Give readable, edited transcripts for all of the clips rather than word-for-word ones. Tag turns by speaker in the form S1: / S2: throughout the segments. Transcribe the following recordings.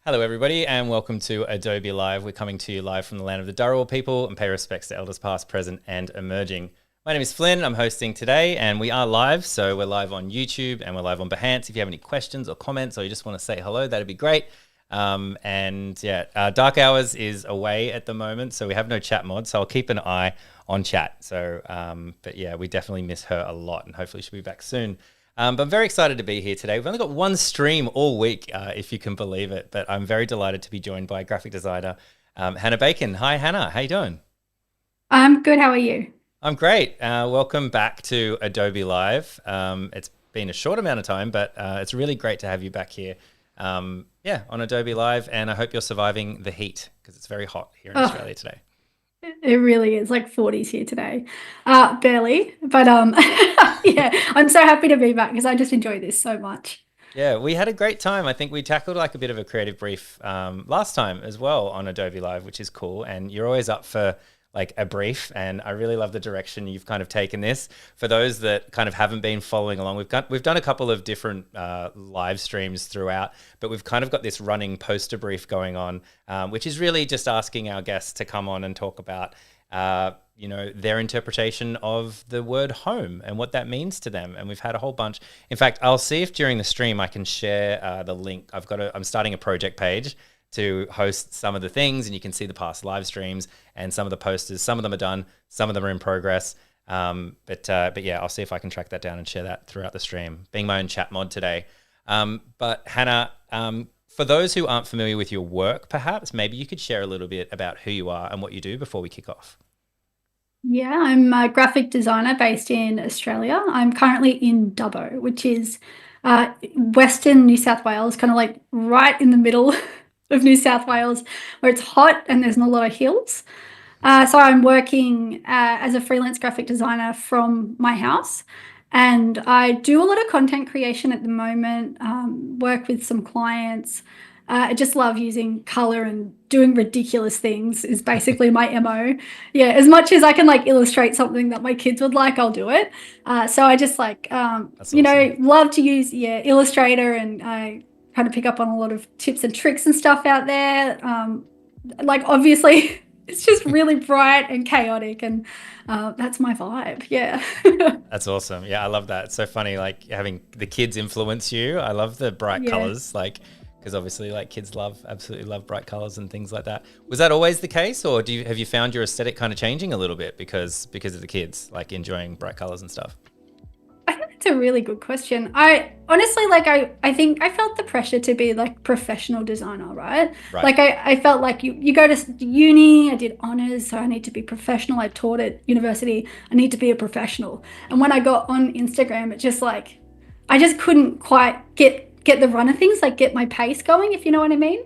S1: Hello, everybody, and welcome to Adobe Live. We're coming to you live from the land of the Dharawal people and pay respects to elders past, present, and emerging. My name is Flynn. I'm hosting today, and we are live. So we're live on YouTube and we're live on Behance. If you have any questions or comments or you just want to say hello, that'd be great. Dark Hours is away at the moment, so we have no chat mod. So I'll keep an eye on chat. But yeah, we definitely miss her a lot, and hopefully she'll be back soon. But I'm very excited to be here today. We've only got one stream all week, if you can believe it. But I'm very delighted to be joined by graphic designer Hannah Bacon. Hi, Hannah. How you doing?
S2: I'm good. How are you?
S1: I'm great. Welcome back to Adobe Live. It's been a short amount of time, but it's really great to have you back here. On Adobe Live. And I hope you're surviving the heat because it's very hot here in Australia today.
S2: It really is like 40s here today. Barely, but yeah, I'm so happy to be back because I just enjoy this so much.
S1: Yeah, we had a great time. I think we tackled like a bit of a creative brief last time as well on Adobe Live, which is cool. And you're always up for like a brief, and I really love the direction you've kind of taken this. For those that kind of haven't been following along, we've done a couple of different live streams throughout, but we've kind of got this running poster brief going on, which is really just asking our guests to come on and talk about their interpretation of the word home and what that means to them. And we've had a whole bunch. In fact, I'll see if during the stream I can share the link. I'm starting a project page to host some of the things, and you can see the past live streams and some of the posters. Some of them are done, some of them are in progress. But yeah, I'll see if I can track that down and share that throughout the stream, being my own chat mod today. But Hannah, for those who aren't familiar with your work, perhaps maybe you could share a little bit about who you are and what you do before we kick off.
S2: Yeah, I'm a graphic designer based in Australia. I'm currently in Dubbo, which is Western New South Wales, kind of like right in the middle of New South Wales, where it's hot and there's not a lot of hills. So I'm working as a freelance graphic designer from my house, and I do a lot of content creation at the moment, work with some clients. I just love using color and doing ridiculous things is basically my MO. Yeah, as much as I can like illustrate something that my kids would like, I'll do it. So I just like,
S1: That's awesome.
S2: love to use, Illustrator, and I kind of pick up on a lot of tips and tricks and stuff out there. Like obviously it's just really bright and chaotic, and that's my vibe. Yeah.
S1: That's awesome. Yeah, I love that. It's so funny, like having the kids influence you. I love the bright
S2: Yeah.
S1: colors, like because obviously, like kids absolutely love bright colors and things like that. Was that always the case, or have you found your aesthetic kind of changing a little bit because of the kids like enjoying bright colors and stuff?
S2: I think that's a really good question. I honestly, like, I think I felt the pressure to be like professional designer, right?
S1: Right.
S2: Like I felt like you go to uni, I did honors, so I need to be professional. I taught at university, I need to be a professional. And when I got on Instagram, it just like, I just couldn't quite get the run of things, like get my pace going, if you know what I mean.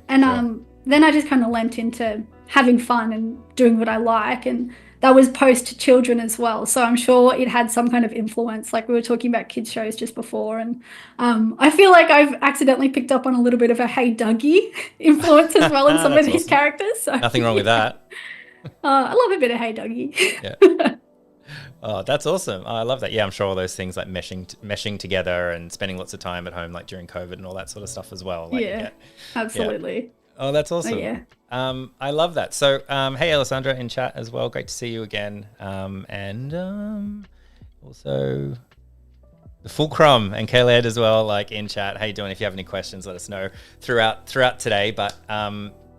S2: And
S1: Sure.
S2: then I just kind of lent into having fun and doing what I like, and that was post children as well. So I'm sure it had some kind of influence. Like we were talking about kids shows just before, and I feel like I've accidentally picked up on a little bit of a Hey Dougie influence as well in some of
S1: That's
S2: these
S1: awesome.
S2: characters. So
S1: Nothing wrong with
S2: yeah,
S1: that.
S2: I love a bit of Hey
S1: Yeah.
S2: Dougie.
S1: Oh, that's awesome. Oh, I love that. Yeah, I'm sure all those things like meshing together and spending lots of time at home, like during COVID and all that sort of stuff as well. Like you
S2: Yeah,
S1: get, yeah.
S2: absolutely.
S1: Oh, that's
S2: Oh,
S1: awesome.
S2: yeah.
S1: I love that. So, hey, Alessandra in chat as well. Great to see you again. Also the Fulcrum and Caled as well, like in chat. How you doing? If you have any questions, let us know throughout today. But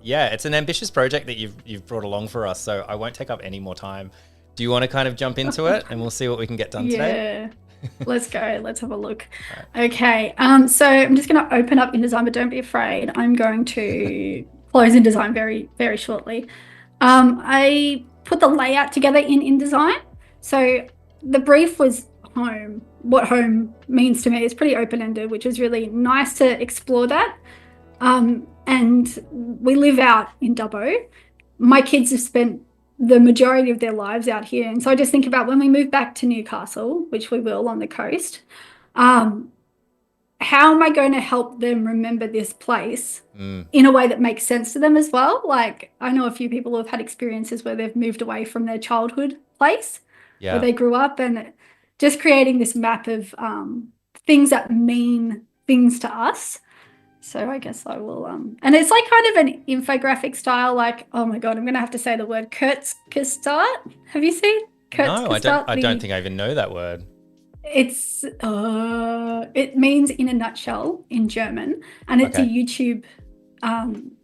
S1: yeah, it's an ambitious project that you've brought along for us. So I won't take up any more time. Do you want to kind of jump into it and we'll see what we can get done today?
S2: Yeah. Let's go. Let's have a look.
S1: All right.
S2: Okay. So I'm just going to open up InDesign, but don't be afraid. I'm going to close InDesign very, very shortly. I put the layout together in InDesign. So the brief was home. What home means to me is pretty open-ended, which is really nice to explore that. And we live out in Dubbo. My kids have spent the majority of their lives out here. And so I just think about when we move back to Newcastle, which we will on the coast, um, how am I going to help them remember this place in a way that makes sense to them as well? Like I know a few people who have had experiences where they've moved away from their childhood place where
S1: Yeah.
S2: they grew up, and just creating this map of things that mean things to us. So I guess I will, and it's like kind of an infographic style, like, oh my God, I'm going to have to say the word Kurzgestalт. Have you seen
S1: No,
S2: Kurzgestalт?
S1: I don't think I even know that word.
S2: It means in a nutshell in German, and it's a
S1: Okay.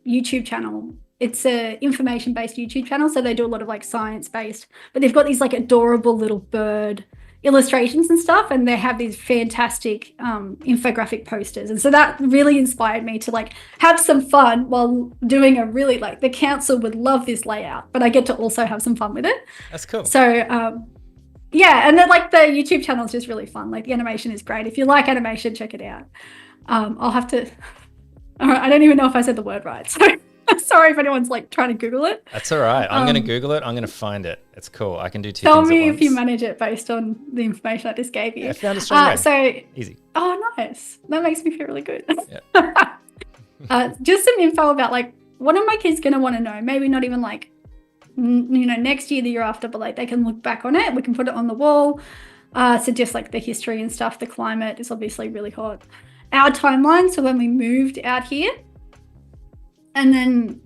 S2: YouTube channel. It's a information-based YouTube channel, so they do a lot of like science-based, but they've got these like adorable little bird illustrations and stuff, and they have these fantastic infographic posters, and so that really inspired me to like have some fun while doing a really, like, the council would love this layout, but I get to also have some fun with it.
S1: That's cool.
S2: So yeah, and then like the YouTube channel is just really fun. Like the animation is great. If you like animation, check it out. I'll have to. All right, I don't even know if I said the word right. So sorry if anyone's like trying to Google it.
S1: That's all right. I'm going to Google it. I'm going to find it. It's cool. I can do two
S2: Tell
S1: things at
S2: me
S1: once.
S2: if you manage it based on the information I just gave you.
S1: Yeah, I found it straight away.
S2: So
S1: easy.
S2: Oh, nice. That makes me feel really good.
S1: Yeah.
S2: Just some info about like what are my kids going to want to know? Maybe not even like next year, the year after, but like they can look back on it. We can put it on the wall. So just like the history and stuff. The climate is obviously really hot. Our timeline. So when we moved out here, and then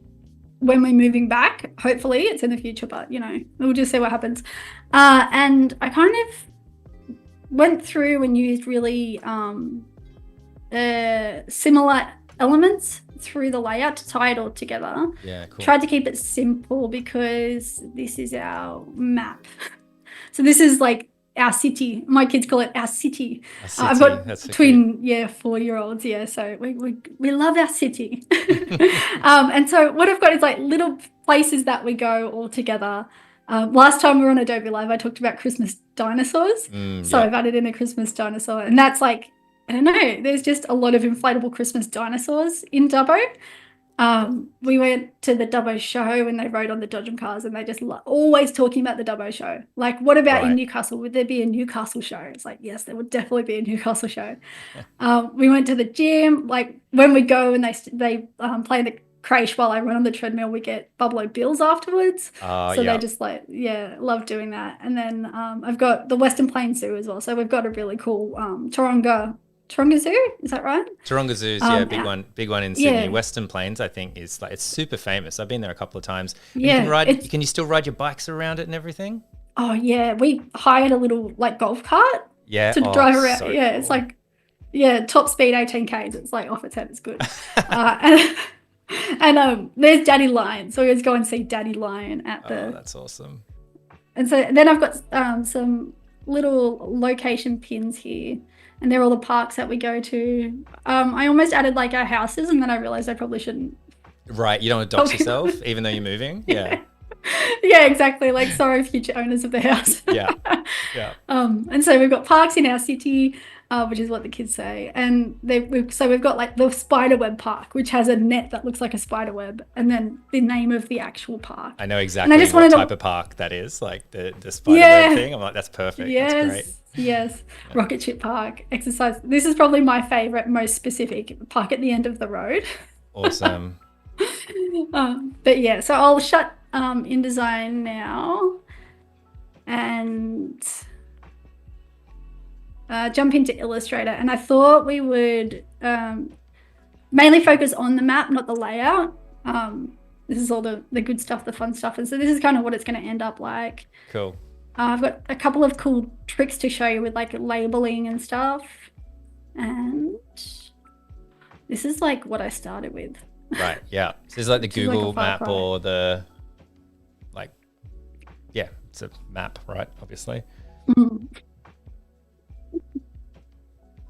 S2: when we're moving back, hopefully it's in the future, but we'll just see what happens. And I kind of went through and used really similar elements through the layout to tie it all together.
S1: Yeah, cool.
S2: Tried to keep it simple because this is our map. So this is like our city. My kids call it our city. I've got between 4-year-olds. Yeah, so we love our city. And so what I've got is like little places that we go all together. Last time we were on Adobe Live, I talked about Christmas dinosaurs. So I've added in a Christmas dinosaur, and that's like, I don't know, there's just a lot of inflatable Christmas dinosaurs in Dubbo. We went to the Dubbo show and they rode on the Dodgem cars, and they just always talking about the Dubbo show. Like, what about in Newcastle? Would there be a Newcastle show? It's like, yes, there would definitely be a Newcastle show. We went to the gym. Like when we go and they play the creche while I run on the treadmill, we get Buffalo Bills afterwards. They just love doing that. And then I've got the Western Plains Zoo as well. So we've got a really cool Taronga Zoo, is that right?
S1: Taronga Zoo's, big one in Sydney. Yeah. Western Plains, I think, is like, it's super famous. I've been there a couple of times. Yeah, can you still ride your bikes around it and everything?
S2: Oh yeah, we hired a little like golf cart.
S1: Yeah,
S2: to drive around.
S1: So
S2: yeah,
S1: cool.
S2: It's like top speed 18Ks. It's like off its head. It's good. And there's Daddy Lion, so we always go and see Daddy Lion at the.
S1: Oh, that's awesome.
S2: And so then I've got some little location pins here. And they're all the parks that we go to. I almost added like our houses, and then I realized I probably shouldn't.
S1: Right, you don't adopt yourself, even though you're moving. Yeah.
S2: Yeah, exactly. Like, sorry, future owners of the house.
S1: Yeah.
S2: And so we've got parks in our city, which is what the kids say, and we've got like the Spiderweb Park, which has a net that looks like a spider web, and then the name of the actual park.
S1: I know exactly what type of park that is, like the spiderweb thing. I'm like, that's perfect.
S2: Yes.
S1: That's great.
S2: Yes, Rocket Ship Park, exercise. This is probably my favorite, most specific park at the end of the road.
S1: Awesome.
S2: But yeah, so I'll shut InDesign now and jump into Illustrator. And I thought we would mainly focus on the map, not the layout. This is all the good stuff, the fun stuff. And so this is kind of what it's going to end up like.
S1: Cool.
S2: I've got a couple of cool tricks to show you with like labeling and stuff. And this is like what I started with.
S1: Right, yeah. So it's like the Google map or the, like, yeah, it's a map, right, obviously.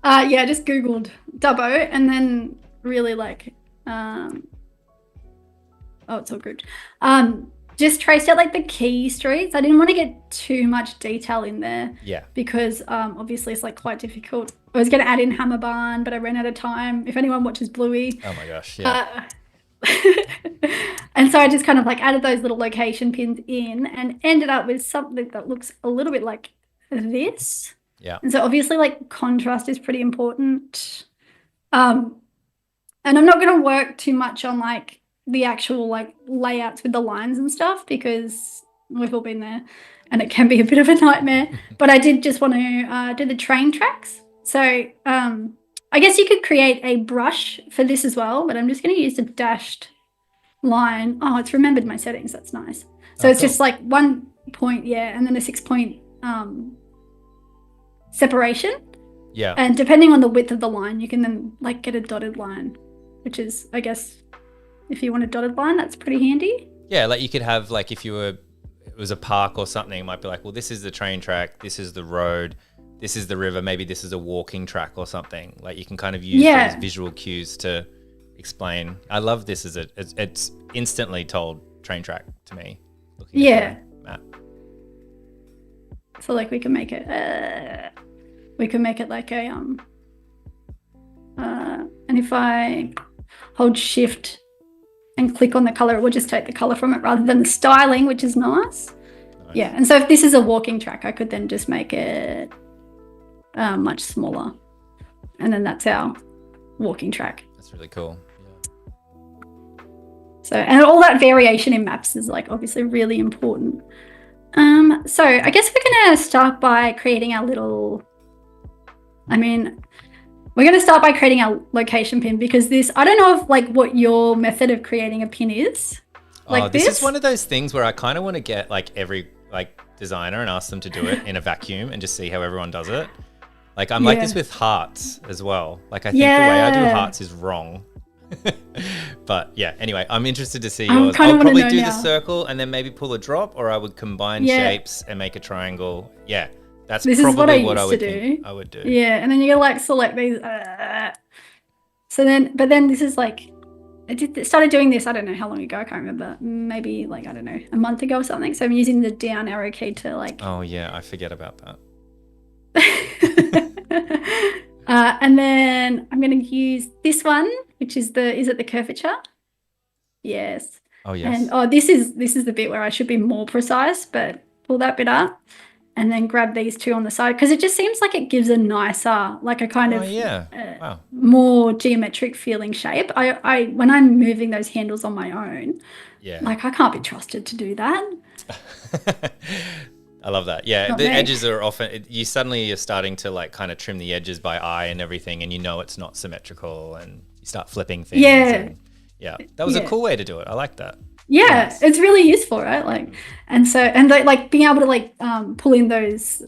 S2: Yeah, just Googled Dubbo and then really like, it's all grouped. Just traced out like the key streets. I didn't want to get too much detail in there.
S1: Yeah.
S2: Because obviously it's like quite difficult. I was going to add in Hammer Barn, but I ran out of time. If anyone watches Bluey.
S1: Oh my gosh, yeah.
S2: And so I just kind of like added those little location pins in and ended up with something that looks a little bit like this.
S1: Yeah.
S2: And so obviously like contrast is pretty important. And I'm not going to work too much on like the actual like layouts with the lines and stuff because we've all been there and it can be a bit of a nightmare. But I did just want to do the train tracks. So I guess you could create a brush for this as well, but I'm just going to use the dashed line. Oh, it's remembered my settings. That's nice. So it's just like 1 point, and then a 6 point separation.
S1: Yeah.
S2: And depending on the width of the line, you can then like get a dotted line, which is, I guess, if you want a dotted line, that's pretty handy.
S1: Yeah, like you could have like if it was a park or something, it might be like, well, this is the train track, this is the road, this is the river, maybe this is a walking track or something. Like you can kind of use those visual cues to explain. I love this as it's instantly told train track to me. Looking at the map.
S2: So like we can make it like a and if I hold shift and click on the color, it will just take the color from it rather than the styling, which is nice. Yeah, and so if this is a walking track, I could then just make it much smaller, and then that's our walking track.
S1: That's really cool.
S2: So, and all that variation in maps is like obviously really important. So I guess we're gonna start by creating our little, we're going to start by creating our location pin, because this, I don't know if like what your method of creating a pin is. Like
S1: this is one of those things where I kind of want to get like every like designer and ask them to do it in a vacuum and just see how everyone does it. Like I'm like this with hearts as well. Like I think the way I do hearts is wrong. But yeah, anyway, I'm interested to see yours. I'll probably do the circle and then maybe pull a drop, or I would combine shapes and make a triangle. Yeah. That's probably what I would think I would do.
S2: Yeah, and then you like select these. So then, but then this is like, I started doing this, I don't know how long ago, I can't remember. Maybe like, I don't know, a month ago or something. So I'm using the down arrow key to like.
S1: Oh yeah, I forget about that.
S2: And then I'm going to use this one, which is is it the curvature? Yes.
S1: Oh yes.
S2: And this is the bit where I should be more precise, but pull that bit up. And then grab these two on the side, because it just seems like it gives a nicer, like a kind of more geometric feeling shape. I when I'm moving those handles on my own, like I can't be trusted to do that.
S1: I love that. Yeah, not the edges are often, you're starting to like kind of trim the edges by eye and everything, and you know it's not symmetrical, and you start flipping things. Yeah, that was a cool way to do it. I like that.
S2: Yeah, it's really useful, right? Like, and like being able to like pull in those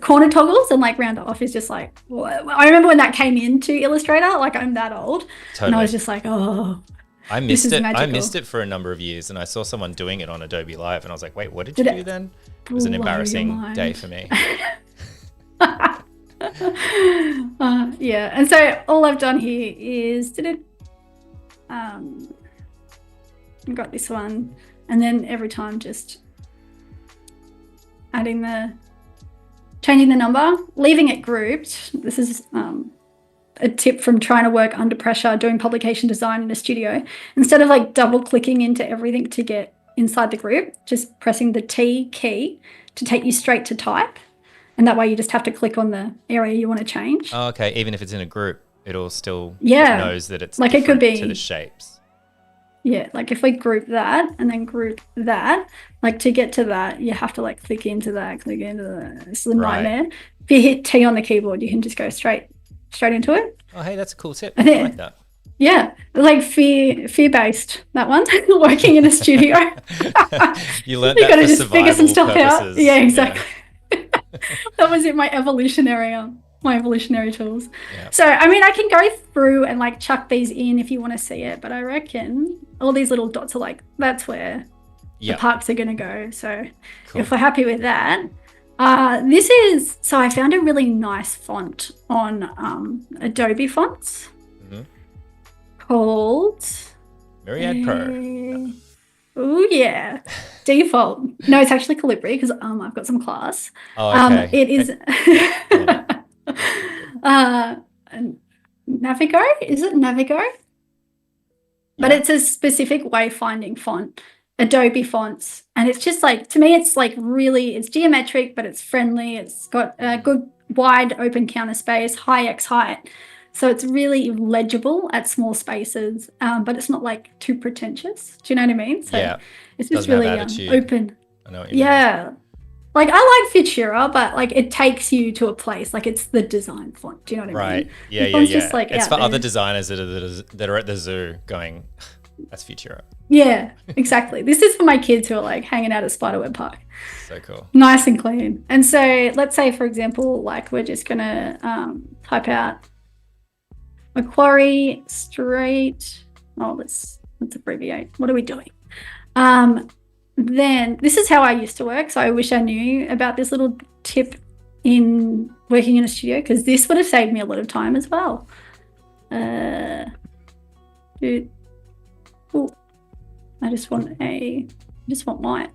S2: corner toggles and like round it off is just like, I remember when that came into Illustrator, like I'm that old, and I was just like, oh,
S1: I missed it. Magical. I missed it for a number of years, and I saw someone doing it on Adobe Live, and I was like, wait, what did you do then? It was an embarrassing day for me.
S2: Yeah, and so all I've done here is I've got this one, and then every time just changing the number, leaving it grouped. This is a tip from trying to work under pressure doing publication design in a studio. Instead of like double clicking into everything to get inside the group, just pressing the T key to take you straight to type, and that way you just have to click on the area you want to change.
S1: Oh, okay, even if it's in a group, it'll still knows that it's
S2: like it could be
S1: to the shapes.
S2: Yeah, like if we group that and then group that, like to get to that, you have to like click into that. It's a nightmare. If you hit T on the keyboard, you can just go straight into it.
S1: Oh, hey, that's a cool tip. I like that.
S2: Yeah, like fear-based, that one, working in a studio.
S1: You learned that for survival figure some stuff purposes.
S2: Out. Yeah, exactly. Yeah. That was in my evolutionary tools. Yep. So, I mean, I can go through and like chuck these in if you want to see it, but I reckon all these little dots are like, that's where the parks are going to go. So if we're happy with that, so I found a really nice font on Adobe fonts called
S1: Myriad Pro.
S2: Oh yeah, default. No, it's actually Calibri because I've got some class.
S1: Oh, okay.
S2: It is Navigo. Is it Navigo? But it's a specific wayfinding font, Adobe fonts, and it's just like, to me, it's like really, it's geometric, but it's friendly. It's got a good wide open counter space, high X height. So it's really legible at small spaces, but it's not like too pretentious. Do you know what I mean? So it's just really open.
S1: I know what you mean.
S2: like I like Futura, but like it takes you to a place. Like it's the design font. Do you know what I mean?
S1: Right. Yeah,
S2: The
S1: yeah,
S2: font's
S1: yeah.
S2: just like
S1: It's
S2: out
S1: for
S2: there.
S1: other designers that are at the zoo going, that's Futura.
S2: Yeah, exactly. This is for my kids who are like hanging out at Spiderweb Park.
S1: So cool.
S2: Nice and clean. And so let's say, for example, like we're just going to type out Macquarie Street. Oh, let's abbreviate. What are we doing? Then this is how I used to work. So I wish I knew about this little tip in working in a studio, because this would have saved me a lot of time as well. Dude. Oh, I just want white.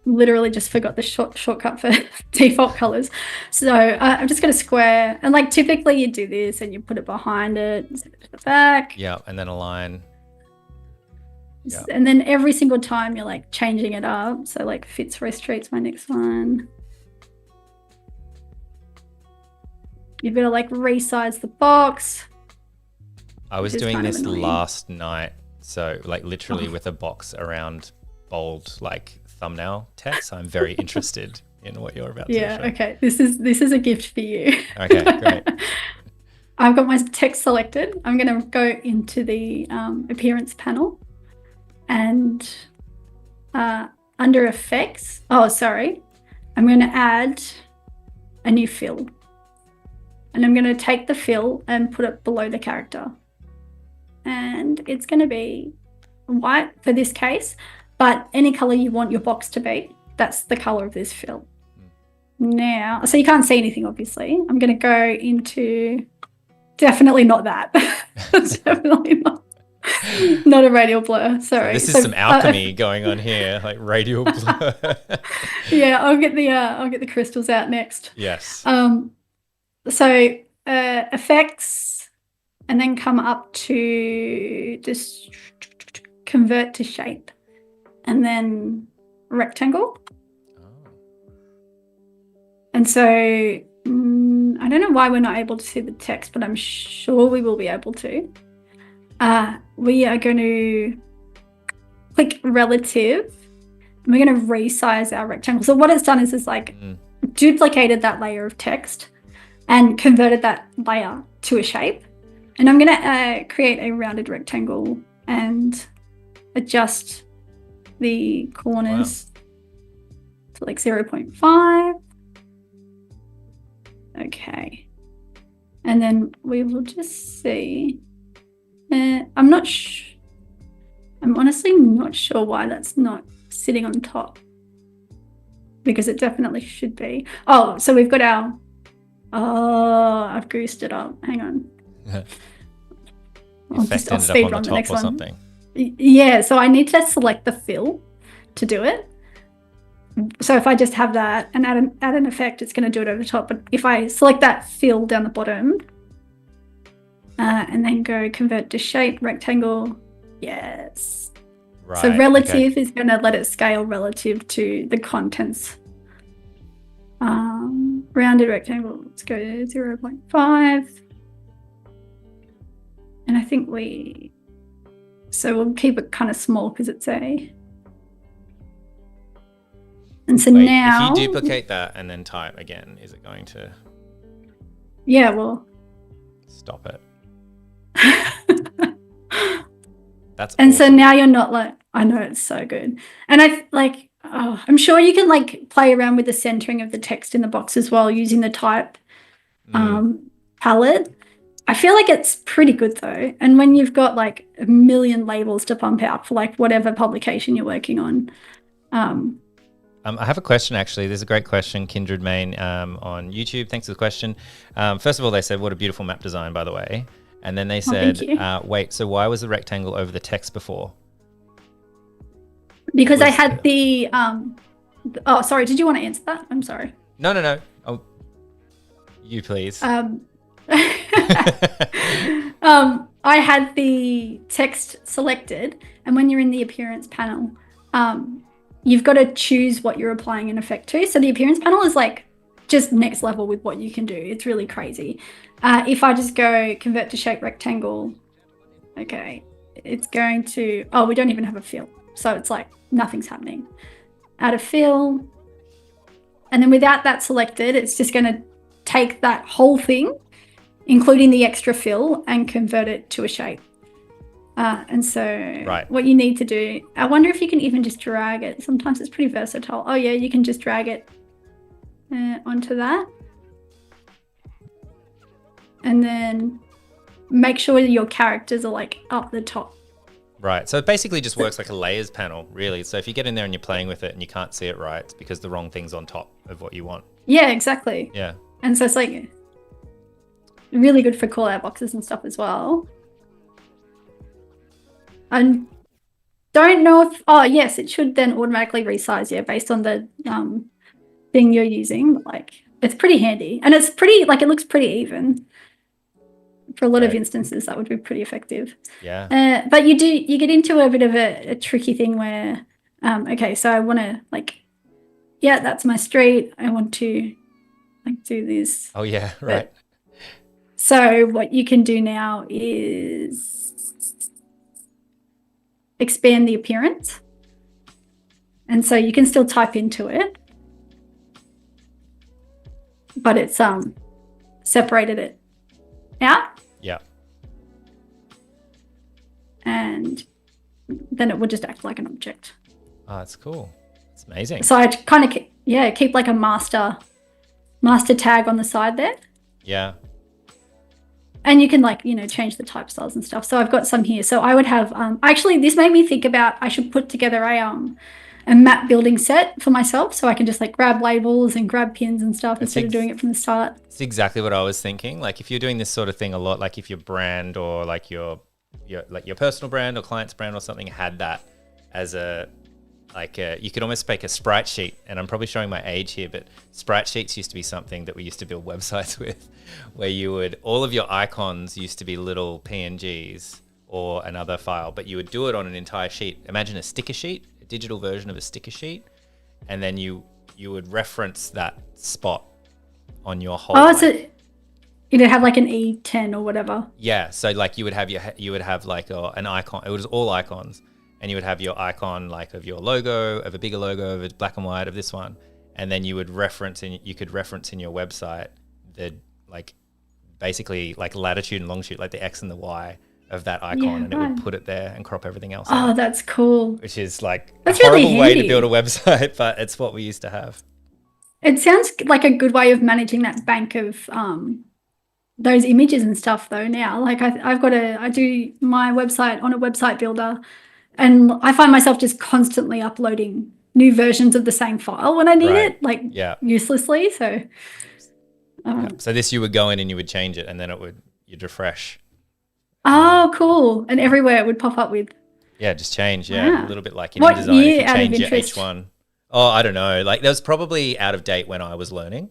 S2: Literally just forgot the shortcut for default colors. So I'm just going to square, and like typically you do this and you put it behind it, send it to the back.
S1: Yeah, and then align. Yeah.
S2: And then every single time you're like changing it up. So like Fitzroy Street's my next one. You've got to like resize the box.
S1: I was doing this last night. So like literally with a box around bold like thumbnail text. I'm very interested in what you're about to show.
S2: Yeah, okay. This is a gift for you.
S1: Okay, great.
S2: I've got my text selected. I'm going to go into the appearance panel and under effects. Oh, sorry. I'm going to add a new fill. And I'm going to take the fill and put it below the character. And it's going to be white for this case, but any color you want your box to be, that's the color of this fill. Now, so you can't see anything, obviously. I'm going to go into, definitely not that. Definitely not a radial blur. Sorry.
S1: This is some alchemy going on here, like radial blur.
S2: Yeah, I'll get the crystals out next.
S1: Yes.
S2: So effects, and then come up to just convert to shape, and then rectangle. Oh. And so I don't know why we're not able to see the text, but I'm sure we will be able to. We are going to click relative, and we're going to resize our rectangle. So what it's done is it's like duplicated that layer of text and converted that layer to a shape. And I'm going to create a rounded rectangle and adjust the corners to like 0.5. Okay. And then we will just see. I'm honestly not sure why that's not sitting on top, because it definitely should be. Oh, so we've got our, I've goosed it up. Hang on. I'll speed run the next one.
S1: Something.
S2: Yeah, so I need to select the fill to do it. So if I just have that and add an effect, it's going to do it over the top. But if I select that fill down the bottom and then go convert to shape, rectangle, yes. Right, so relative is going to let it scale relative to the contents. Rounded rectangle, let's go to 0.5. And I think so we'll keep it kind of small because it's a. And so now.
S1: If you duplicate that and then type again, is it going to?
S2: Yeah, well.
S1: Stop it. That's.
S2: And
S1: awesome.
S2: So now you're not like, I know it's so good. And I'm sure you can like play around with the centering of the text in the box as well using the type palette. I feel like it's pretty good though. And when you've got like a million labels to pump out for like whatever publication you're working on.
S1: I have a question actually. There's a great question, Kindred Main on YouTube. Thanks for the question. First of all, they said, what a beautiful map design, by the way. And then they said, wait, so why was the rectangle over the text before?
S2: Because I had the, oh, sorry. Did you want to answer that? I'm sorry.
S1: No. Oh, you please.
S2: I had the text selected, and when you're in the appearance panel, you've got to choose what you're applying an effect to. So the appearance panel is like just next level with what you can do. It's really crazy. If I just go convert to shape rectangle, okay, it's going to, oh, we don't even have a fill. So it's like nothing's happening. Add a fill. And then without that selected, it's just going to take that whole thing, including the extra fill, and convert it to a shape. And so what you need to do, I wonder if you can even just drag it. Sometimes it's pretty versatile. Oh yeah, you can just drag it onto that. And then make sure your characters are like up the top.
S1: Right. So it basically just works like a layers panel, really. So if you get in there and you're playing with it and you can't see it right, it's because the wrong thing's on top of what you want.
S2: Yeah, exactly.
S1: Yeah.
S2: And so it's like really good for call out boxes and stuff as well. I don't know if, oh yes, it should then automatically resize, yeah, based on the thing you're using. Like it's pretty handy, and it's pretty, like it looks pretty even. For a lot of instances, that would be pretty effective.
S1: Yeah.
S2: But you get into a bit of a tricky thing where, okay, so I want to like, yeah, that's my street. I want to like do this.
S1: Oh yeah, right.
S2: So what you can do now is expand the appearance. And so you can still type into it, but it's separated it out.
S1: Yeah.
S2: And then it would just act like an object.
S1: Oh, that's cool. It's amazing.
S2: So I kind of keep like a master tag on the side there.
S1: Yeah.
S2: And you can like, you know, change the type styles and stuff. So I've got some here. So I would have, actually this made me think about, I should put together a map building set for myself. So I can just like grab labels and grab pins and stuff instead of doing it from the start.
S1: It's exactly what I was thinking. Like if you're doing this sort of thing a lot, like if your brand or like your personal brand or client's brand or something had that as you could almost make a sprite sheet, and I'm probably showing my age here, but sprite sheets used to be something that we used to build websites with, where all of your icons used to be little PNGs or another file, but you would do it on an entire sheet. Imagine a sticker sheet, a digital version of a sticker sheet, and then you would reference that spot on your whole.
S2: Oh, so you'd have like an E10 or whatever.
S1: Yeah, so like you would have like an icon. It was all icons. And you would have your icon like of your logo, of a bigger logo, of a black and white of this one. And then you could reference in your website the like basically like latitude and longitude, like the X and the Y of that icon, and it would put it there and crop everything else out.
S2: Oh, that's cool.
S1: Which is like
S2: that's
S1: a horrible
S2: really
S1: way to build a website, but it's what we used to have.
S2: It sounds like a good way of managing that bank of those images and stuff though now. Like I do my website on a website builder, and I find myself just constantly uploading new versions of the same file when I need it, like uselessly. So,
S1: so this you would go in and you would change it, and then you'd refresh.
S2: Oh, cool! And everywhere it would pop up with.
S1: Yeah, just change. Yeah, a little bit like in InDesign. If you change your H1. Oh, I don't know. Like that was probably out of date when I was learning.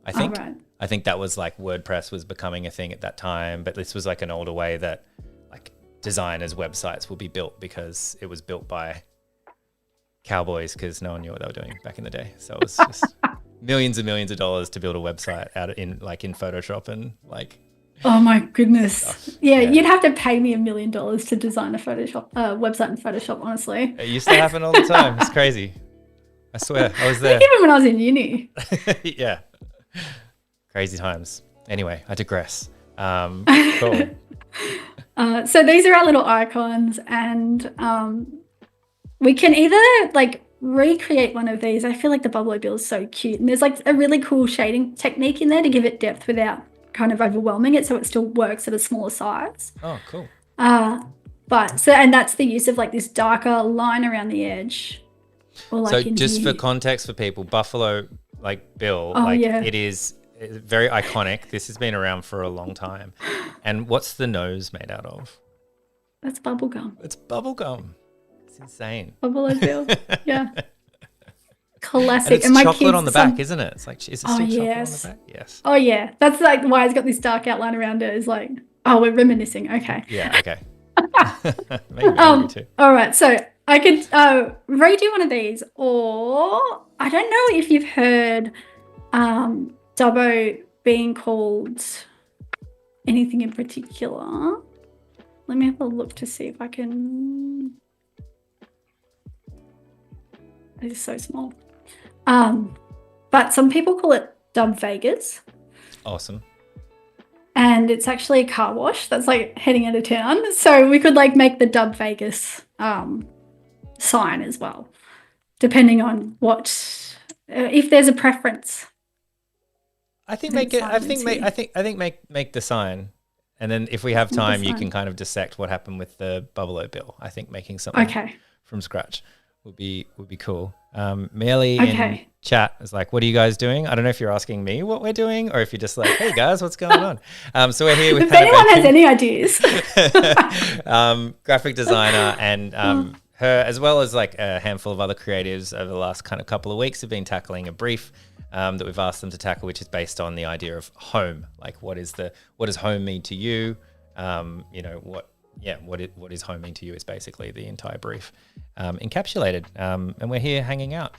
S1: I think. Oh, right. I think that was like WordPress was becoming a thing at that time, but this was like an older way that like designers' websites will be built, because it was built by cowboys, because no one knew what they were doing back in the day. So it was just millions and millions of dollars to build a website in Photoshop and like.
S2: Oh my goodness! Yeah, you'd have to pay me $1 million to design a website in Photoshop. Honestly,
S1: it used to happen all the time. It's crazy. I swear, I was there.
S2: Even when I was in uni.
S1: Yeah, crazy times. Anyway, I digress. Cool.
S2: So these are our little icons, and we can either like recreate one of these. I feel like the Bubblo Bill is so cute, and there's like a really cool shading technique in there to give it depth without kind of overwhelming it, so it still works at a smaller size.
S1: Oh, cool.
S2: And that's the use of like this darker line around the edge. Or like
S1: so just for context for people, Buffalo like Bill, it is very iconic. This has been around for a long time. And what's the nose made out of?
S2: That's bubblegum.
S1: It's bubblegum. It's insane.
S2: Buffalo Bill. Yeah. Classic.
S1: And it's chocolate on the back, isn't it? It's like, is it still chocolate on the back? Yes.
S2: Oh yeah. That's like why it's got this dark outline around it. Is like, oh, we're reminiscing. Okay.
S1: Yeah. Okay. Maybe too.
S2: All right. So I could redo one of these, or I don't know if you've heard Dubbo being called anything in particular. Let me have a look to see if I can. It is so small. But some people call it Dub Vegas.
S1: Awesome.
S2: And it's actually a car wash that's like heading into town. So we could like make the Dub Vegas sign as well, depending on what if there's a preference.
S1: I think make the sign, and then if we have time, you can kind of dissect what happened with the Bubble Bill. I think making something from scratch would be cool. Mealy in chat is like, what are you guys doing? I don't know if you're asking me what we're doing or if you're just like, hey guys, what's going on? So we're here with
S2: if anyone has any ideas.
S1: Graphic designer and her, as well as like a handful of other creatives over the last kind of couple of weeks, have been tackling a brief that we've asked them to tackle, which is based on the idea of home. Like what does home mean to you? What is home mean to you is basically the entire brief encapsulated. And we're here hanging out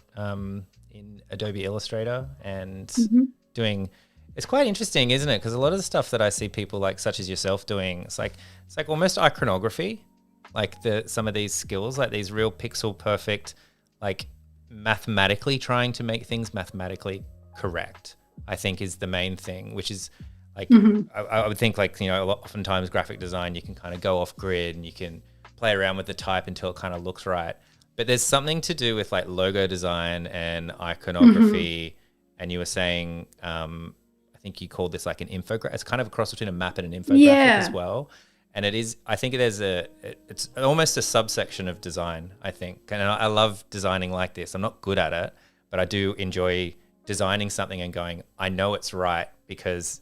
S1: in Adobe Illustrator and doing. It's quite interesting, isn't it? Because a lot of the stuff that I see people like, such as yourself, doing, it's like almost iconography, like some of these skills, like these real pixel perfect, like mathematically trying to make things mathematically correct, I think is the main thing, which is like, I would think like, oftentimes graphic design, you can kind of go off grid and you can play around with the type until it kind of looks right. But there's something to do with like logo design and iconography. And you were saying, I think you called this like an infographic. It's kind of a cross between a map and an infographic as well. And it is, I think it's almost a subsection of design, I think. And I love designing like this. I'm not good at it, but I do enjoy designing something and going, I know it's right because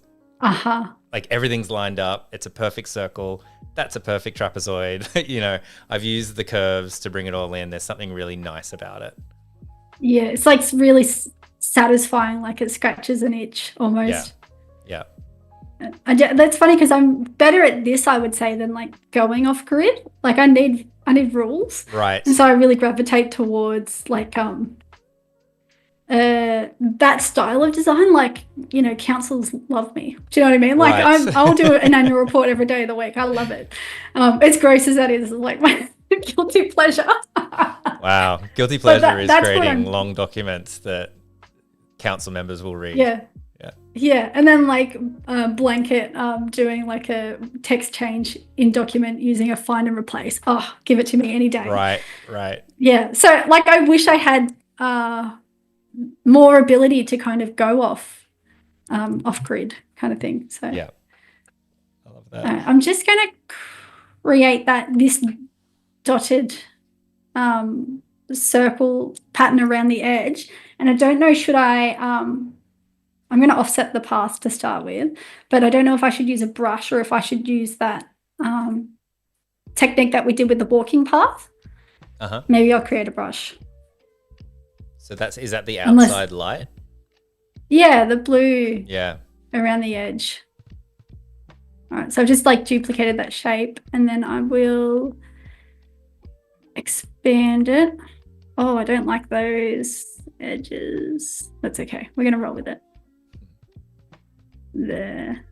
S1: like everything's lined up. It's a perfect circle. That's a perfect trapezoid. I've used the curves to bring it all in. There's something really nice about it.
S2: Yeah, it's like really satisfying, like it scratches an itch almost.
S1: Yeah.
S2: That's funny because I'm better at this, I would say, than like going off grid. Like I need rules,
S1: right?
S2: And so I really gravitate towards like that style of design. Like councils love me. Do you know what I mean? Like I'll do an annual report every day of the week. I love it. As gross as that is, like my guilty pleasure.
S1: Wow, guilty pleasure is creating long documents that council members will read.
S2: Yeah, and then like blanket doing like a text change in document using a find and replace. Oh, give it to me any day.
S1: Right.
S2: Yeah, so like I wish I had more ability to kind of go off grid kind of thing. So
S1: yeah, I love that.
S2: I'm just gonna create this dotted circle pattern around the edge, and I don't know, should I'm going to offset the path to start with, but I don't know if I should use a brush or if I should use that technique that we did with the walking path. Maybe I'll create a brush.
S1: So is that the outside light?
S2: Yeah, the blue.
S1: Yeah.
S2: Around the edge. All right, so I've just like duplicated that shape, and then I will expand it. Oh, I don't like those edges. That's okay. We're going to roll with it. There.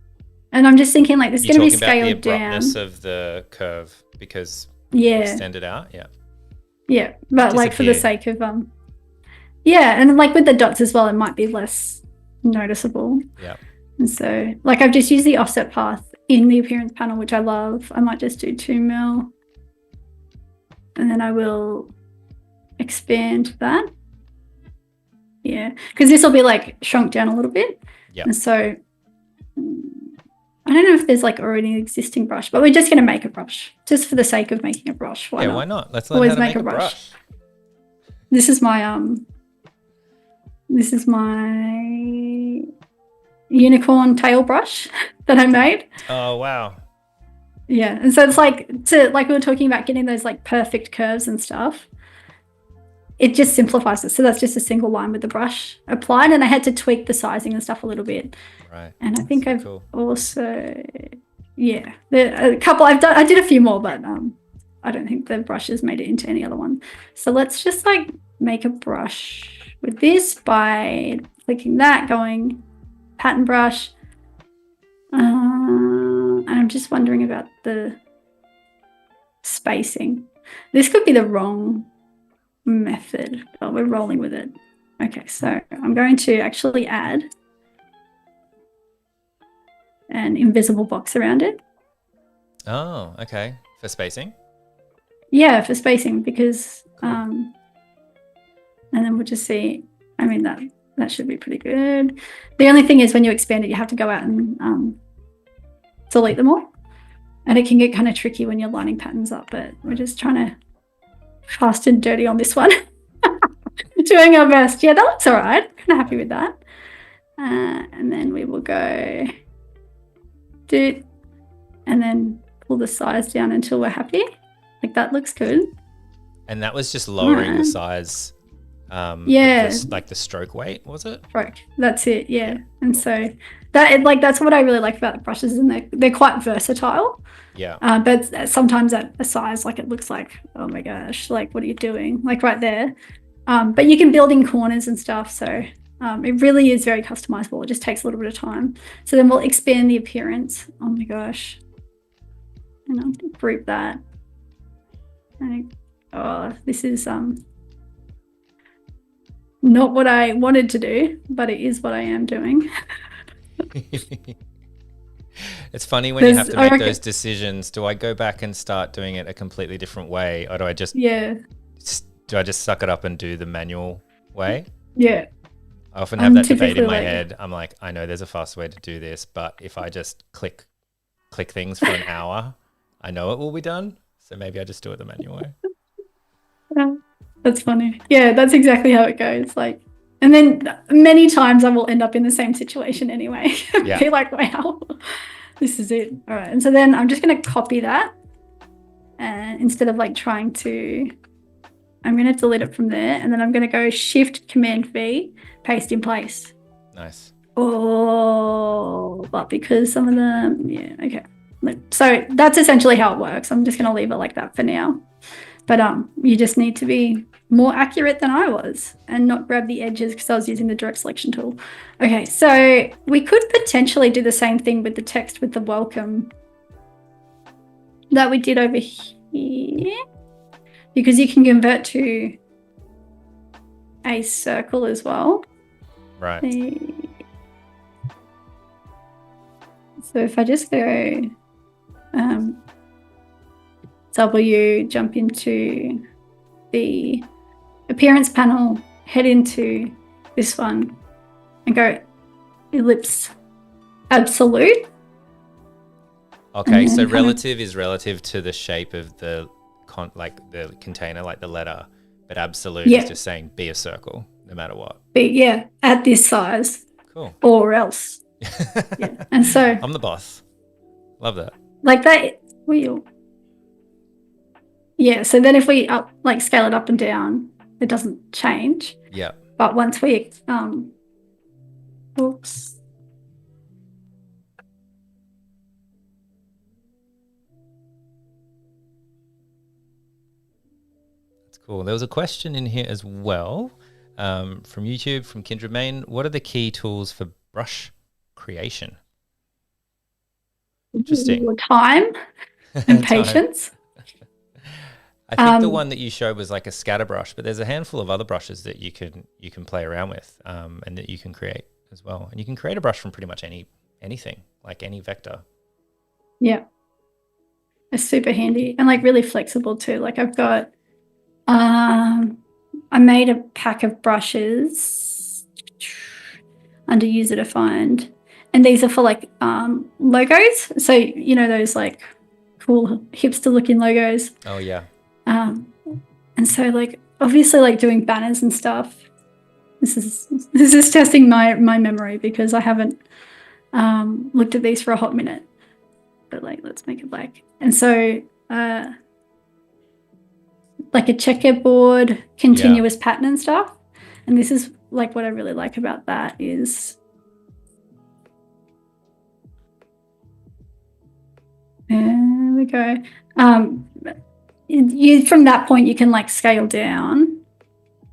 S2: And I'm just thinking like this is going to be scaled down.
S1: About the abruptness of the curve because extend it out.
S2: Yeah, but like for the sake of and like with the dots as well, it might be less noticeable. And so like I've just used the offset path in the appearance panel, which I love. I might just do 2 mil, and then I will expand that. Yeah, because this will be like shrunk down a little bit. And so I don't know if there's like already an existing brush, but we're just going to make a brush just for the sake of making a brush. Why not?
S1: Let's learn how to make a brush.
S2: This is my unicorn tail brush that I made.
S1: Oh wow.
S2: Yeah, and so it's like we were talking about getting those like perfect curves and stuff. It just simplifies it. So that's just a single line with the brush applied, and I had to tweak the sizing and stuff a little bit.
S1: Right.
S2: And I think I've also, a couple I did a few more, but I don't think the brushes made it into any other one. So let's just like make a brush with this by clicking that, going pattern brush. And I'm just wondering about the spacing. This could be the wrong method. Oh, we're rolling with it. Okay, so I'm going to actually add an invisible box around it.
S1: Oh, okay. For spacing?
S2: Yeah, for spacing, because and then we'll just see. I mean, that should be pretty good. The only thing is when you expand it, you have to go out and delete them all. And it can get kind of tricky when you're lining patterns up, but we're just trying to fast and dirty on this one. Doing our best. Yeah, that looks all right. Kind of happy with that. And then we will go do, and then pull the size down until we're happy. Like that looks good.
S1: And that was just lowering the size.
S2: Yeah.
S1: Like the stroke weight, was it?
S2: Stroke. That's it. Yeah. And so that's what I really like about the brushes, and they're quite versatile.
S1: Yeah.
S2: But sometimes at a size, like it looks like, oh my gosh, like what are you doing? Like right there. But you can build in corners and stuff. So it really is very customizable. It just takes a little bit of time. So then we'll expand the appearance. Oh my gosh. And I'll group that. And this is not what I wanted to do, but it is what I am doing.
S1: It's funny when you have to make those decisions. Do I go back and start doing it a completely different way, or do I just suck it up and do the manual way?
S2: Yeah.
S1: I often have that debate in my head. I'm like, I know there's a fast way to do this, but if I just click things for an hour, I know it will be done. So maybe I just do it the manual way.
S2: Yeah, that's funny. Yeah, that's exactly how it goes. Like, and then many times I will end up in the same situation anyway.
S1: Yeah.
S2: Be like, wow, this is it. All right. And so then I'm just going to copy that. And instead of like trying to, I'm going to delete it from there. And then I'm going to go Shift Command V, paste in place.
S1: Nice.
S2: Oh, but because some of them, yeah, okay. So that's essentially how it works. I'm just going to leave it like that for now. But you just need to be more accurate than I was and not grab the edges because I was using the direct selection tool. Okay, so we could potentially do the same thing with the text with the welcome that we did over here, because you can convert to a circle as well.
S1: Right.
S2: So if I just go W, jump into the appearance panel, head into this one and go ellipse absolute.
S1: Okay, so relative is relative to the shape of the the container, like the letter, but absolute is just saying be a circle no matter what.
S2: At this size.
S1: Cool.
S2: Or else. Yeah. And so
S1: I'm the boss. Love that.
S2: Like that wheel. Yeah, so then if we scale it up and down, it doesn't change.
S1: Yeah.
S2: But once we oops.
S1: That's cool. There was a question in here as well from YouTube, from Kindred Main. What are the key tools for brush creation? Interesting.
S2: Time and patience.
S1: I think the one that you showed was like a scatter brush, but there's a handful of other brushes that you can play around with and that you can create as well. And you can create a brush from pretty much anything, like any vector.
S2: Yeah. It's super handy and like really flexible too. Like I've got, I made a pack of brushes under user defined, and these are for like logos. So, you know, those like cool hipster looking logos.
S1: Oh yeah.
S2: And so like obviously like doing banners and stuff, this is testing my memory because I haven't looked at these for a hot minute. But like let's make it black. And so like a checkerboard continuous pattern and stuff. And this is like what I really like about that is there we go. From that point you can like scale down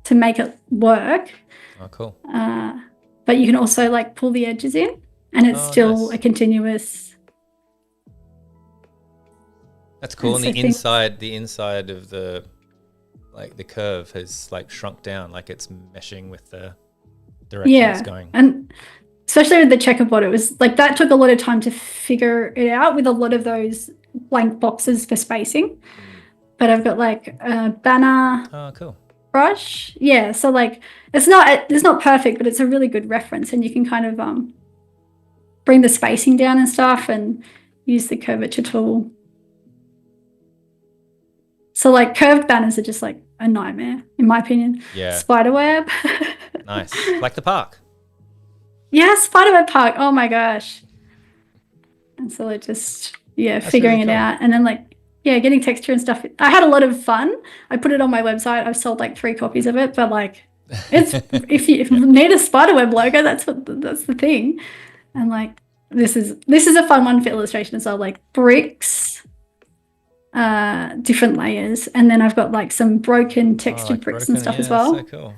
S2: to make it work.
S1: Oh, cool.
S2: But you can also like pull the edges in and it's still
S1: nice.
S2: a continuous.
S1: That's cool. And the inside of the like the curve has like shrunk down, like it's meshing with the direction it's going.
S2: And especially with the checkerboard, it was like that took a lot of time to figure it out with a lot of those blank boxes for spacing. But I've got like a banner brush. Yeah, so like it's not perfect, but it's a really good reference, and you can kind of bring the spacing down and stuff and use the curvature tool. So like curved banners are just like a nightmare, in my opinion.
S1: Yeah.
S2: Spiderweb.
S1: Nice. Like the park.
S2: Yeah, Spiderweb Park. Oh my gosh. And so it just, that's figuring really cool. It out. And then like, getting texture and stuff. I had a lot of fun. I put it on my website. I've sold like 3 copies of it, but like it's if you need a Spiderweb logo, that's the thing. And like this is a fun one for illustration as well, like bricks, different layers, and then I've got like some broken textured bricks and stuff as well.
S1: So cool.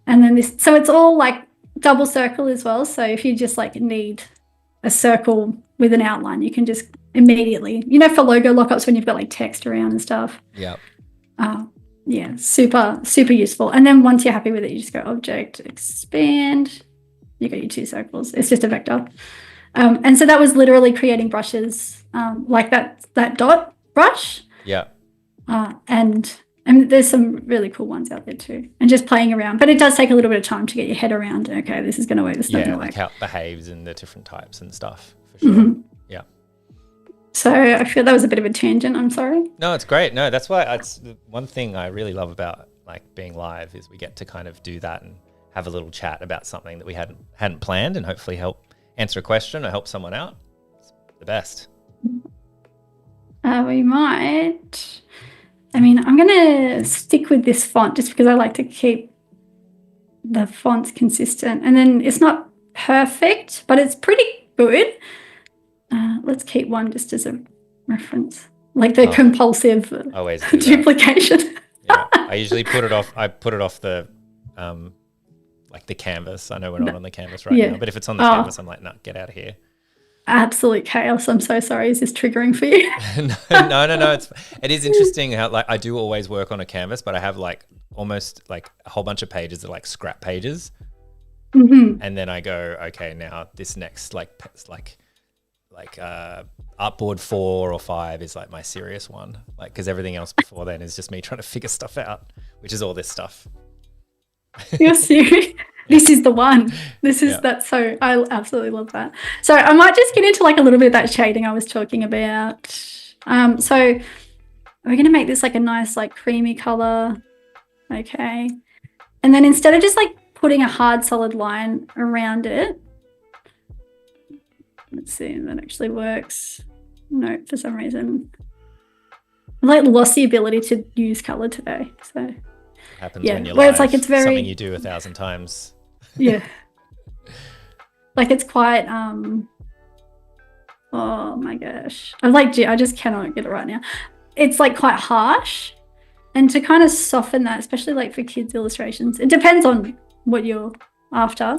S2: And then this, so it's all like double circle as well. So if you just like need a circle with an outline, you can just immediately, for logo lockups when you've got like text around and stuff.
S1: Yeah.
S2: Super, super useful. And then once you're happy with it, you just go object, expand. You got your 2 circles. It's just a vector. And so that was literally creating brushes like that dot brush.
S1: Yeah.
S2: And there's some really cool ones out there too. And just playing around. But it does take a little bit of time to get your head around, okay, this is going to work, this is not going to work.
S1: Like how it behaves and the different types and stuff, for sure. Mm-hmm. Yeah.
S2: So I feel that was a bit of a tangent. I'm sorry.
S1: No, it's great. No, that's why it's one thing I really love about like being live is we get to kind of do that and have a little chat about something that we hadn't planned and hopefully help answer a question or help someone out. It's the best.
S2: We might. I mean, I'm going to stick with this font just because I like to keep the fonts consistent. And then it's not perfect, but it's pretty good. Let's keep one just as a reference, like the compulsive duplication.
S1: Yeah, I usually put it off. I put it off the like the canvas. I know we're not on the canvas right now, but if it's on the canvas, I'm like, no, get out of here.
S2: Absolute chaos. I'm so sorry. Is this triggering for you?
S1: No. It is interesting how like I do always work on a canvas, but I have like almost like a whole bunch of pages that are like scrap pages.
S2: Mm-hmm.
S1: And then I go, okay, now this next like artboard 4 or 5 is like my serious one, like because everything else before then is just me trying to figure stuff out, which is all this stuff.
S2: You're serious? This is the one. This is that's so I absolutely love that. So I might just get into like a little bit of that shading I was talking about. So we're gonna make this like a nice like creamy color. Okay. And then instead of just like putting a hard solid line around it, let's see if that actually works. No, for some reason. I like lost the ability to use color today. So
S1: happens when you're live.
S2: It's like it's very
S1: something you do 1,000 times.
S2: Yeah. Like it's quite oh my gosh. I just cannot get it right now. It's like quite harsh. And to kind of soften that, especially like for kids illustrations, it depends on what you're after.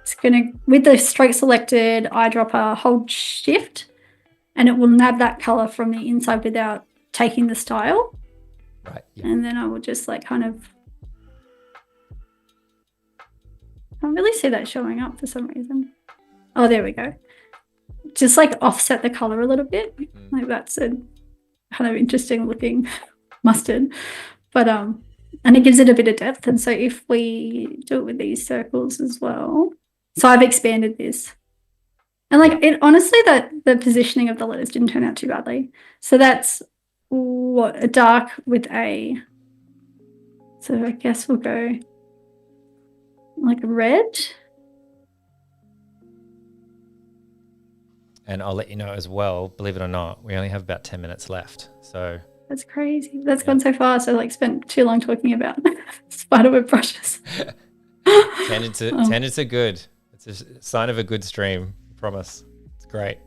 S2: It's gonna, with the stroke selected, eyedropper, hold shift, and it will nab that color from the inside without taking the style.
S1: Right. Yeah.
S2: And then I will just like kind of, I can't really see that showing up for some reason. Oh, there we go. Just like offset the color a little bit. Like that's a kind of interesting looking mustard. But and it gives it a bit of depth. And so if we do it with these circles as well. So I've expanded this. And like it honestly, that the positioning of the letters didn't turn out too badly. So that's a dark with a, so I guess we'll go like red.
S1: And I'll let you know as well, believe it or not, we only have about 10 minutes left. So
S2: that's crazy. That's gone so fast. I like spent too long talking about spiderweb brushes.
S1: Tangents are good. It's a sign of a good stream. I promise. It's great.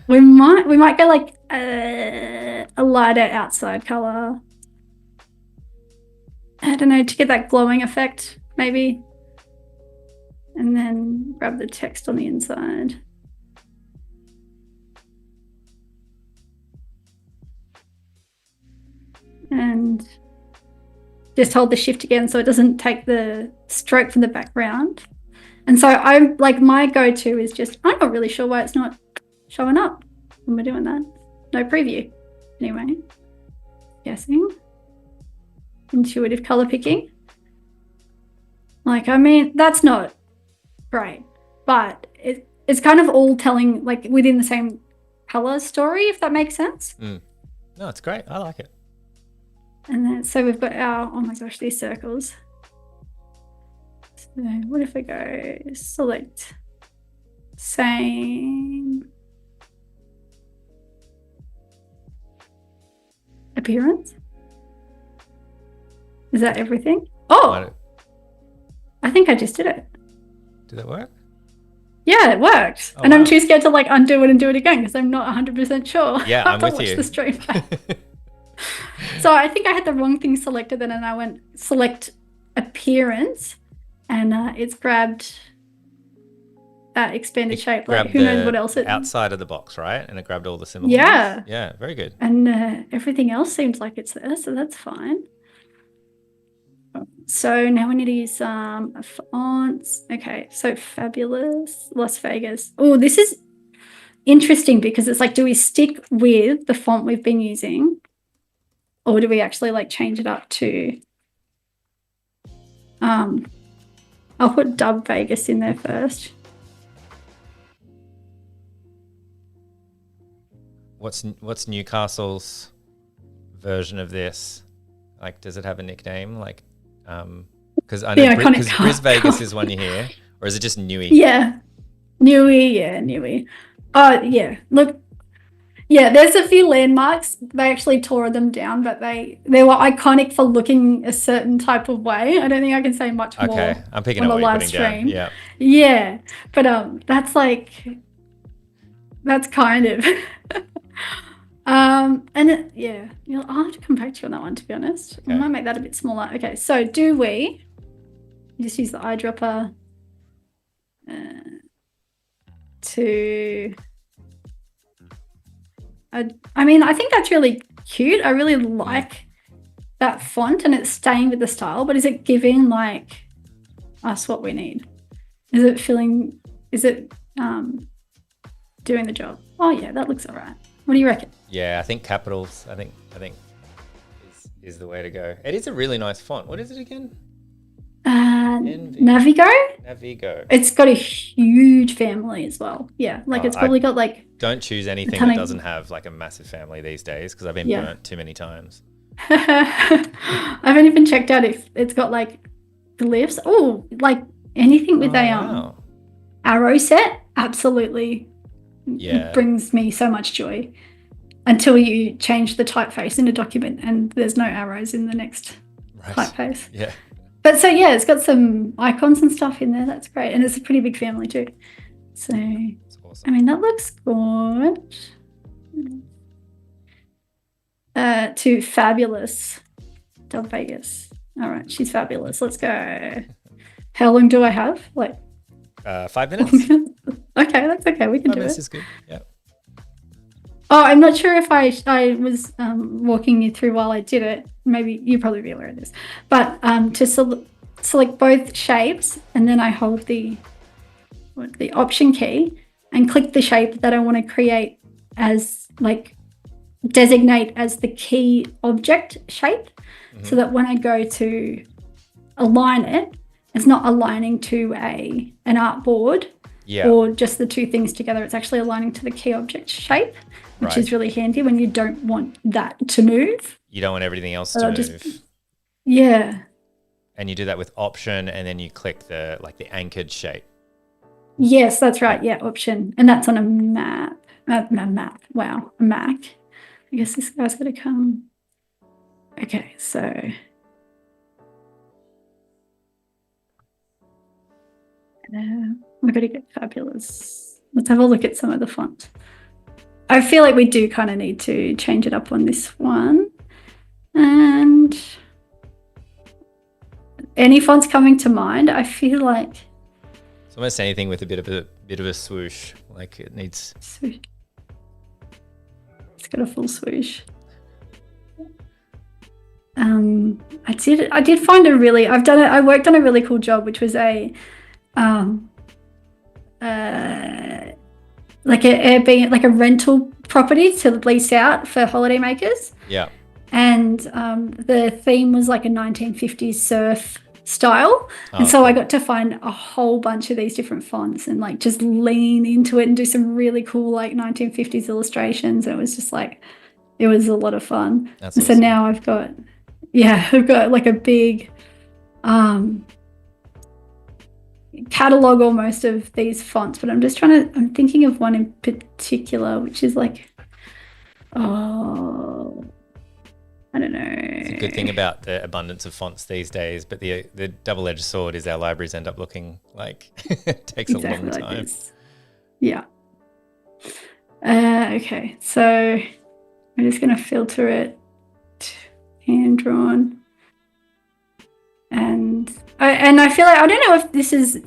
S2: We might go like a lighter outside color. I don't know, to get that glowing effect, maybe. And then grab the text on the inside. and just hold the shift again so it doesn't take the stroke from the background. And so I'm like, my go-to is just, I'm not really sure why it's not showing up when we're doing that. No preview. Anyway, guessing. Intuitive color picking. Like, I mean, that's not great, but it's kind of all telling like within the same color story, if that makes sense.
S1: No, it's great. I like it.
S2: And then, so we've got our, oh my gosh, these circles. So what if I go select same appearance? Is that everything? Oh, I think I just did it.
S1: Did that work?
S2: Yeah, it worked. And wow. I'm too scared to like undo it and do it again because I'm not 100% sure.
S1: Yeah, I'm with you.
S2: The stream. So I think I had the wrong thing selected then, and I went select appearance, and it's grabbed that expanded shape. Like, who knows what else it
S1: outside of the box, right? And it grabbed all the symbols.
S2: Yeah.
S1: Yeah, very good.
S2: And everything else seems like it's there, so that's fine. So now we need to use some fonts. Okay, so Fabulous, Las Vegas. Oh, this is interesting because it's like, do we stick with the font we've been using, or do we actually like change it up to? I'll put Dub Vegas in there first.
S1: What's Newcastle's version of this? Like, does it have a nickname? Like, because I know Bris Vegas is one you hear, or is it just Newey?
S2: Yeah, Newey. Yeah, Newey. Yeah. Look, yeah. There's a few landmarks. They actually tore them down, but they were iconic for looking a certain type of way. I don't think I can say much more.
S1: Okay, I'm picking up what you're putting down. Yeah.
S2: Yeah, but that's kind of. And yeah, I'll have to come back to you on that one, to be honest. Okay. I might make that a bit smaller. Okay, so do we just use the eyedropper to... I mean, I think that's really cute. I really like that font, and it's staying with the style, but is it giving like us what we need? Is it doing the job? Oh yeah, that looks all right. What do you reckon?
S1: Yeah, I think capitals. I think is the way to go. It is a really nice font. What is it again?
S2: Navigo.
S1: Navigo.
S2: It's got a huge family as well. Yeah, like it's probably got like.
S1: Don't choose anything that doesn't have like a massive family these days, because I've been burnt too many times.
S2: I haven't even checked out if it's got like glyphs. Oh, like anything with a arrow set. Absolutely.
S1: Yeah.
S2: It brings me so much joy until you change the typeface in a document and there's no arrows in the next typeface.
S1: Yeah.
S2: But so yeah, it's got some icons and stuff in there. That's great. And it's a pretty big family too. So that's awesome. I mean, that looks good. To Fabulous. Dub Vegas. All right, she's fabulous. Let's go. How long do I have? Like
S1: 5 minutes.
S2: Okay, that's okay. We can do it. 5
S1: minutes is good. Yeah.
S2: Oh, I'm not sure if I was walking you through while I did it. Maybe you'd probably be aware of this. But to select both shapes, and then I hold the Option key and click the shape that I want to create as like designate as the key object shape, so that when I go to align it, it's not aligning to an artboard or just the two things together. It's actually aligning to the key object shape, which is really handy when you don't want that to move.
S1: You don't want everything else to move.
S2: Yeah.
S1: And you do that with Option, and then you click the anchored shape.
S2: Yes, that's right. Yeah, Option. And that's on a map. Wow, a Mac. I guess this guy's going to come. Okay, so... we've got to get Fabulous. Let's have a look at some of the font. I feel like we do kind of need to change it up on this one. And any fonts coming to mind? I feel like
S1: it's almost anything with a bit of a swoosh. Like it needs
S2: swoosh. It's got a full swoosh. I did find a really, I worked on a really cool job, which was um, like a Airbnb, like a rental property to lease out for holidaymakers.
S1: Yeah.
S2: And the theme was like a 1950s surf style. And so
S1: cool.
S2: I got to find a whole bunch of these different fonts and like just lean into it and do some really cool like 1950s illustrations. And it was just like, it was a lot of fun.
S1: That's
S2: and
S1: awesome.
S2: So now I've got like a big catalog almost of these fonts, but I'm thinking of one in particular, which is like, I don't know.
S1: It's a good thing about the abundance of fonts these days, but the double-edged sword is our libraries end up looking like it takes exactly a long time. Like this.
S2: Yeah. Okay, so I'm just going to filter it, hand drawn, and I feel like I don't know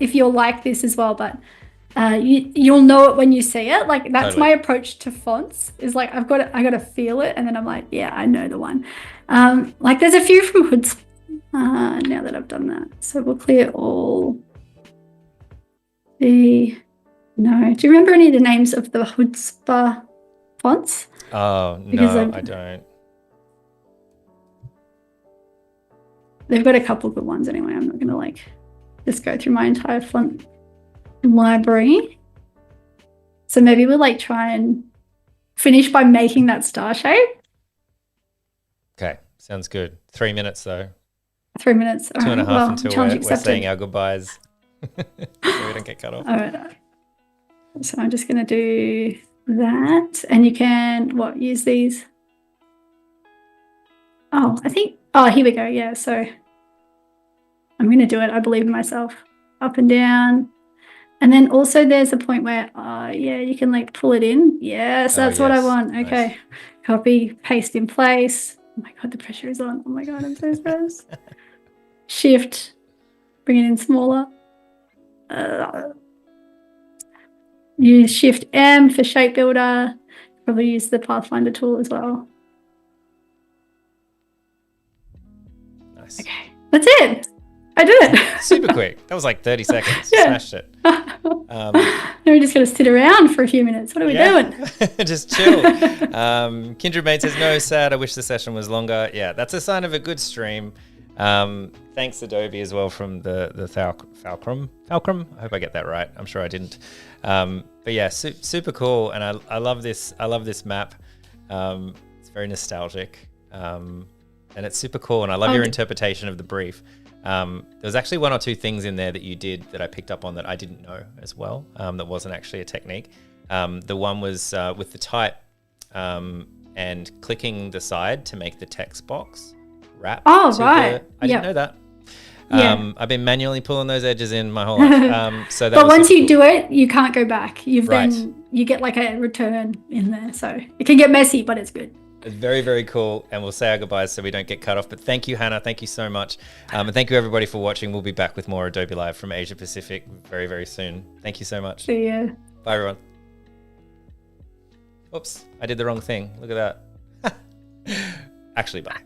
S2: if you're like this as well, but you'll know it when you see it. Like that's totally. My approach to fonts is like I got to feel it, and then I'm like, yeah, I know the one. Like there's a few from Hoods. Now that I've done that, so we'll clear all the. No, do you remember any of the names of the Hoodspa fonts?
S1: Oh no, I don't.
S2: They've got a couple good ones anyway. I'm not gonna like just go through my entire font library. So maybe we'll like try and finish by making that star shape.
S1: Okay, sounds good. 3 minutes though.
S2: 3 minutes.
S1: 2.5 until we're saying our goodbyes. So we don't get cut off.
S2: All right. So I'm just going to do that. And you can, use these? Here we go. Yeah, so I'm going to do it. I believe in myself. Up and down. And then also there's a point where, you can like pull it in. Yes, that's what I want. Okay. Nice. Copy, paste in place. Oh my God, the pressure is on. Oh my God, I'm so stressed. Shift, bring it in smaller. Use Shift M for shape builder. Probably use the Pathfinder tool as well.
S1: Nice.
S2: Okay, that's it. I did it.
S1: Super quick. That was like 30 seconds. Yeah. Smashed it.
S2: Now we're just going to sit around for a few minutes. What are we doing?
S1: Just chill. Kindred Mate says, no, sad. I wish the session was longer. Yeah, that's a sign of a good stream. Thanks Adobe as well from the Fulcrum. I hope I get that right. I'm sure I didn't. But yeah, super cool. And I love this. I love this map. It's very nostalgic. And it's super cool. And I love your interpretation of the brief. There was actually one or two things in there that you did that I picked up on that I didn't know as well. That wasn't actually a technique. The one was with the type and clicking the side to make the text box wrap.
S2: Oh, right.
S1: I didn't know that. I've been manually pulling those edges in my whole life.
S2: But once you do it, you can't go back. You get like a return in there. So it can get messy, but it's good.
S1: It's very, very cool. And we'll say our goodbyes so we don't get cut off. But thank you, Hannah. Thank you so much. And thank you, everybody, for watching. We'll be back with more Adobe Live from Asia Pacific very, very soon. Thank you so much.
S2: See ya.
S1: Bye, everyone. Oops, I did the wrong thing. Look at that. Actually, bye.